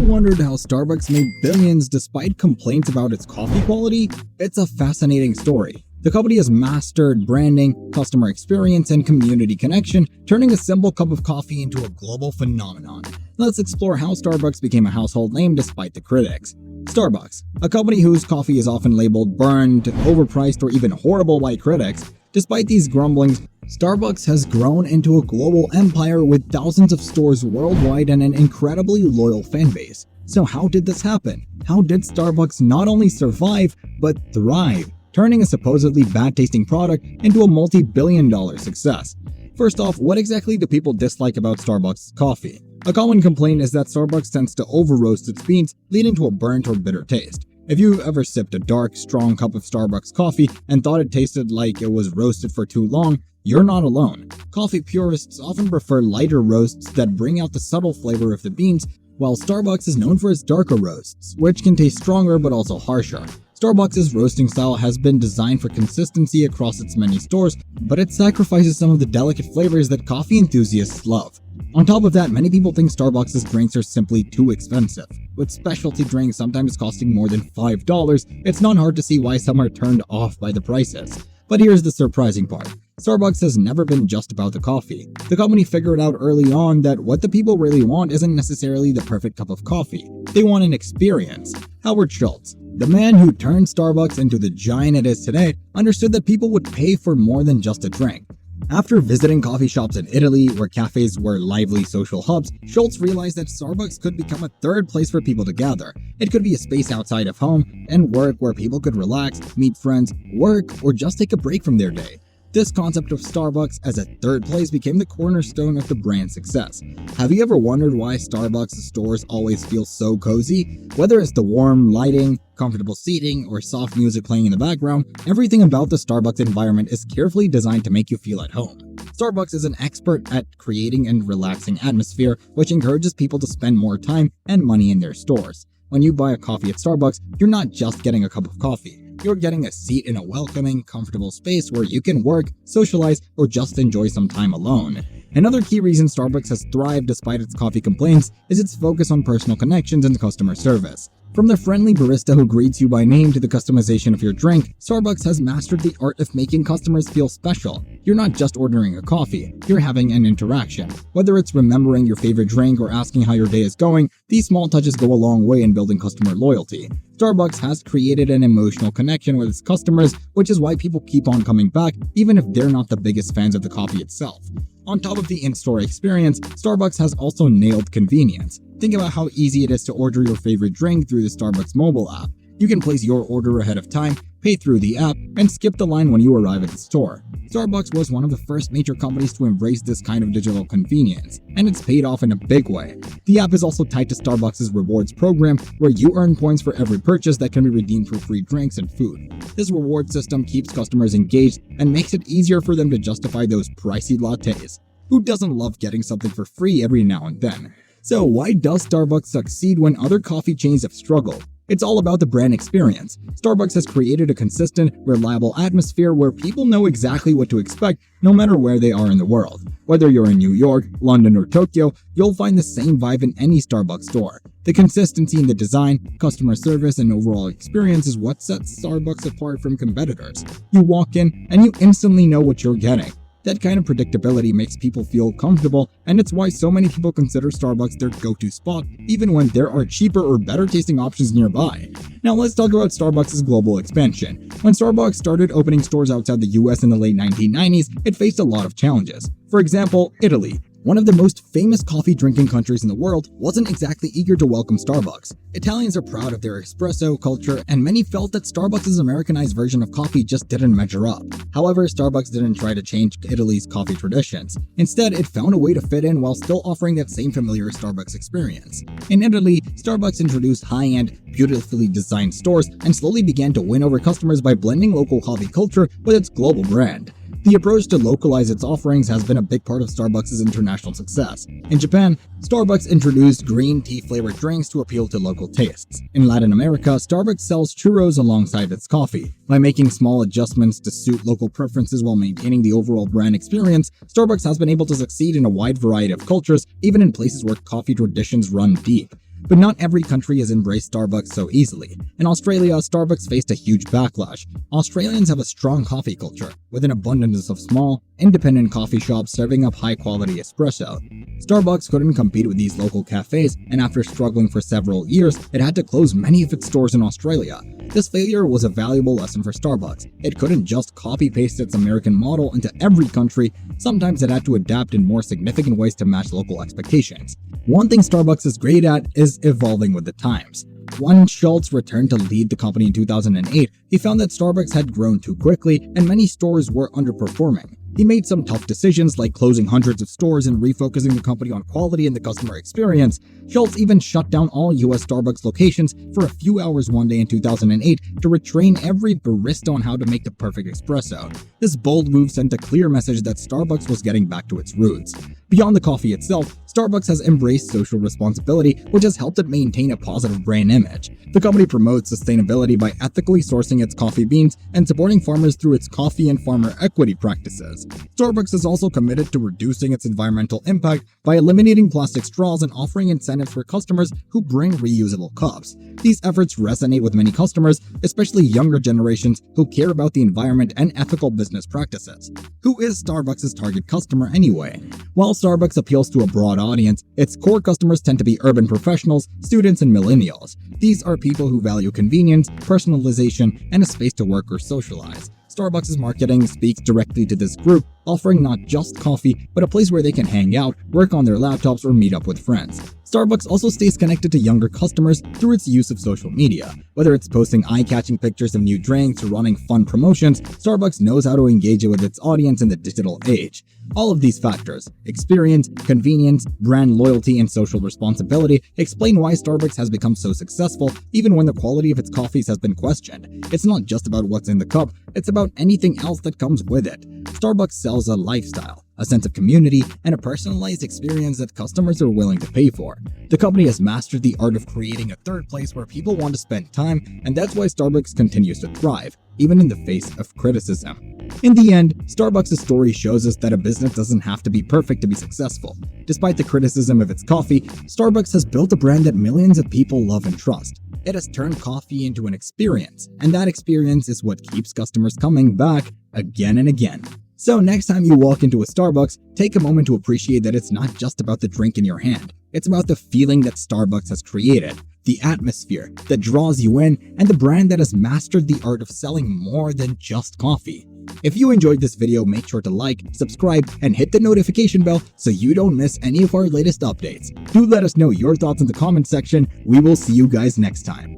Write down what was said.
wondered how Starbucks made billions despite complaints about its coffee quality? It's a fascinating story. The company has mastered branding, customer experience, and community connection, turning a simple cup of coffee into a global phenomenon. Let's explore how Starbucks became a household name despite the critics. Starbucks, a company whose coffee is often labeled burned, overpriced, or even horrible by critics. Despite these grumblings, Starbucks has grown into a global empire with thousands of stores worldwide and an incredibly loyal fan base. So how did this happen? How did Starbucks not only survive, but thrive, turning a supposedly bad-tasting product into a multi-billion-dollar success? First off, what exactly do people dislike about Starbucks coffee? A common complaint is that Starbucks tends to over-roast its beans, leading to a burnt or bitter taste. If you've ever sipped a dark, strong cup of Starbucks coffee and thought it tasted like it was roasted for too long, you're not alone. Coffee purists often prefer lighter roasts that bring out the subtle flavor of the beans, while Starbucks is known for its darker roasts, which can taste stronger but also harsher. Starbucks' roasting style has been designed for consistency across its many stores, but it sacrifices some of the delicate flavors that coffee enthusiasts love. On top of that, many people think Starbucks' drinks are simply too expensive. With specialty drinks sometimes costing more than $5, it's not hard to see why some are turned off by the prices. But here's the surprising part. Starbucks has never been just about the coffee. The company figured out early on that what the people really want isn't necessarily the perfect cup of coffee. They want an experience. Howard Schultz, the man who turned Starbucks into the giant it is today, understood that people would pay for more than just a drink. After visiting coffee shops in Italy, where cafes were lively social hubs, Schultz realized that Starbucks could become a third place for people to gather. It could be a space outside of home and work where people could relax, meet friends, work, or just take a break from their day. This concept of Starbucks as a third place became the cornerstone of the brand's success. Have you ever wondered why Starbucks stores always feel so cozy? Whether it's the warm lighting, comfortable seating, or soft music playing in the background, everything about the Starbucks environment is carefully designed to make you feel at home. Starbucks is an expert at creating a relaxing atmosphere, which encourages people to spend more time and money in their stores. When you buy a coffee at Starbucks, you're not just getting a cup of coffee. You're getting a seat in a welcoming, comfortable space where you can work, socialize, or just enjoy some time alone. Another key reason Starbucks has thrived despite its coffee complaints is its focus on personal connections and customer service. From the friendly barista who greets you by name to the customization of your drink, Starbucks has mastered the art of making customers feel special. You're not just ordering a coffee, you're having an interaction. Whether it's remembering your favorite drink or asking how your day is going, these small touches go a long way in building customer loyalty. Starbucks has created an emotional connection with its customers, which is why people keep on coming back, even if they're not the biggest fans of the coffee itself. On top of the in-store experience, Starbucks has also nailed convenience. Think about how easy it is to order your favorite drink through the Starbucks mobile app. You can place your order ahead of time, pay through the app, and skip the line when you arrive at the store. Starbucks was one of the first major companies to embrace this kind of digital convenience, and it's paid off in a big way. The app is also tied to Starbucks' rewards program, where you earn points for every purchase that can be redeemed for free drinks and food. This reward system keeps customers engaged and makes it easier for them to justify those pricey lattes. Who doesn't love getting something for free every now and then? So why does Starbucks succeed when other coffee chains have struggled? It's all about the brand experience. Starbucks has created a consistent, reliable atmosphere where people know exactly what to expect no matter where they are in the world. Whether you're in New York, London, or Tokyo, you'll find the same vibe in any Starbucks store. The consistency in the design, customer service, and overall experience is what sets Starbucks apart from competitors. You walk in and you instantly know what you're getting. That kind of predictability makes people feel comfortable, and it's why so many people consider Starbucks their go-to spot, even when there are cheaper or better tasting options nearby. Now let's talk about Starbucks' global expansion. When Starbucks started opening stores outside the US in the late 1990s, it faced a lot of challenges. For example, Italy, one of the most famous coffee drinking countries in the world, wasn't exactly eager to welcome Starbucks. Italians are proud of their espresso culture, and many felt that Starbucks' Americanized version of coffee just didn't measure up. However, Starbucks didn't try to change Italy's coffee traditions. Instead, it found a way to fit in while still offering that same familiar Starbucks experience. In Italy, Starbucks introduced high-end, beautifully designed stores and slowly began to win over customers by blending local coffee culture with its global brand. The approach to localize its offerings has been a big part of Starbucks' international success. In Japan, Starbucks introduced green tea-flavored drinks to appeal to local tastes. In Latin America, Starbucks sells churros alongside its coffee. By making small adjustments to suit local preferences while maintaining the overall brand experience, Starbucks has been able to succeed in a wide variety of cultures, even in places where coffee traditions run deep. But not every country has embraced Starbucks so easily. In Australia, Starbucks faced a huge backlash. Australians have a strong coffee culture, with an abundance of small, independent coffee shops serving up high-quality espresso. Starbucks couldn't compete with these local cafes, and after struggling for several years, it had to close many of its stores in Australia. This failure was a valuable lesson for Starbucks. It couldn't just copy-paste its American model into every country. Sometimes it had to adapt in more significant ways to match local expectations. One thing Starbucks is great at is evolving with the times. When Schultz returned to lead the company in 2008, he found that Starbucks had grown too quickly and many stores were underperforming. He made some tough decisions like closing hundreds of stores and refocusing the company on quality and the customer experience. Schultz even shut down all US Starbucks locations for a few hours one day in 2008 to retrain every barista on how to make the perfect espresso. This bold move sent a clear message that Starbucks was getting back to its roots. Beyond the coffee itself, Starbucks has embraced social responsibility, which has helped it maintain a positive brand image. The company promotes sustainability by ethically sourcing its coffee beans and supporting farmers through its coffee and farmer equity practices. Starbucks is also committed to reducing its environmental impact by eliminating plastic straws and offering incentives for customers who bring reusable cups. These efforts resonate with many customers, especially younger generations who care about the environment and ethical business practices. Who is Starbucks' target customer anyway? While Starbucks appeals to a broad audience, its core customers tend to be urban professionals, students, and millennials. These are people who value convenience, personalization, and a space to work or socialize. Starbucks' marketing speaks directly to this group, offering not just coffee, but a place where they can hang out, work on their laptops, or meet up with friends. Starbucks also stays connected to younger customers through its use of social media. Whether it's posting eye-catching pictures of new drinks or running fun promotions, Starbucks knows how to engage with its audience in the digital age. All of these factors, experience, convenience, brand loyalty, and social responsibility, explain why Starbucks has become so successful even when the quality of its coffees has been questioned. It's not just about what's in the cup, it's about anything else that comes with it. Starbucks sells a lifestyle, a sense of community, and a personalized experience that customers are willing to pay for. The company has mastered the art of creating a third place where people want to spend time, and that's why Starbucks continues to thrive, even in the face of criticism. In the end, Starbucks' story shows us that a business doesn't have to be perfect to be successful. Despite the criticism of its coffee, Starbucks has built a brand that millions of people love and trust. It has turned coffee into an experience, and that experience is what keeps customers coming back again and again. So next time you walk into a Starbucks, take a moment to appreciate that it's not just about the drink in your hand. It's about the feeling that Starbucks has created, the atmosphere that draws you in, and the brand that has mastered the art of selling more than just coffee. If you enjoyed this video, make sure to like, subscribe, and hit the notification bell so you don't miss any of our latest updates. Do let us know your thoughts in the comments section. We will see you guys next time.